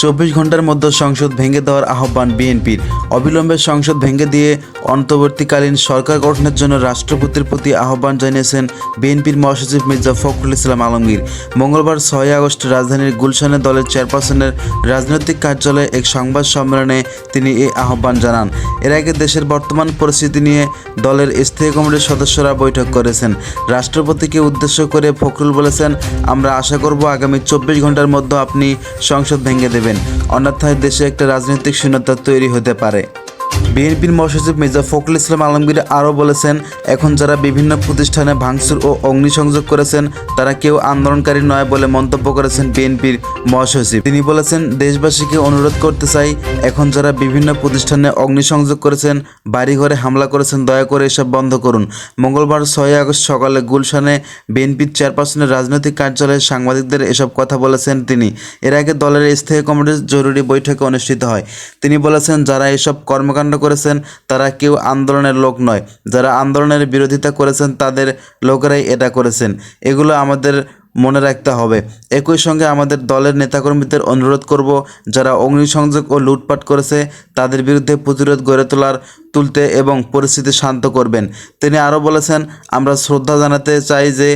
24 ঘন্টার মধ্যে সংসদ ভেঙে দেওয়ার আহ্বান বিএনপির। অবিলম্বে সংসদ ভেঙে দিয়ে অন্তর্বর্তীকালীন সরকার গঠনের জন্য রাষ্ট্রপতির প্রতি আহ্বান জানিয়েছেন বিএনপির মহাসচিব মির্জা ফখরুল ইসলাম আলমগীর। মঙ্গলবার 6 আগস্ট রাজধানীর গুলশানে দলের চেয়ারপারসনের রাজনৈতিক কার্যালয়ে এক সংবাদ সম্মেলনে তিনি এই আহ্বান জানান। এর আগে দেশের বর্তমান পরিস্থিতি নিয়ে দলের স্থায়ী কমিটির সদস্যরা বৈঠক করেছেন। রাষ্ট্রপতিকে উদ্দেশ্য করে ফখরুল বলেছেন, আমরা আশা করব আগামী 24 ঘন্টার মধ্যে আপনি সংসদ ভেঙে দেবেন, অন্যথায় দেশে একটা রাজনৈতিক শূন্যতা তৈরি হতে পারে। বিএনপির মহাসচিব মির্জা ফখরুল ইসলাম আলমগীর আরও বলেছেন, এখন যারা বিভিন্ন প্রতিষ্ঠানে ভাঙচুর ও অগ্নিসংযোগ করেছেন তারা কেউ আন্দোলনকারী নয় বলে মন্তব্য করেছেন বিএনপির মহাসচিব। তিনি বলেছেন, দেশবাসীকে অনুরোধ করতে চাই, এখন যারা বিভিন্ন প্রতিষ্ঠানে অগ্নিসংযোগ করেছেন, বাড়িঘরে হামলা করেছেন, দয়া করে এসব বন্ধ করুন। মঙ্গলবার 6 আগস্ট সকালে গুলশানে বিএনপির চেয়ারপারসনের রাজনৈতিক কার্যালয়ে সাংবাদিকদের এসব কথা বলেছেন তিনি। এর আগে দলের স্থায়ী কমিটির জরুরি বৈঠকে অনুষ্ঠিত হয়। তিনি বলেছেন, যারা এসব কর্মকাণ্ড করেছেন তারা কেউ আন্দোলনের লোক নয়, যারা আন্দোলনের বিরোধিতা করেছেন তাদের লোকেরাই এটা করেছেন, এগুলো আমাদের মনে রাখতে হবে। একই সঙ্গে আমাদের দলের নেতাকর্মীদের অনুরোধ করব, যারা অগ্নিসংযোগ ও লুটপাট করেছে তাদের বিরুদ্ধে প্রতিরোধ গড়ে তুলতে এবং পরিস্থিতি শান্ত করবেন। তিনি আরও বলেছেন, আমরা শ্রদ্ধা জানাতে চাই যে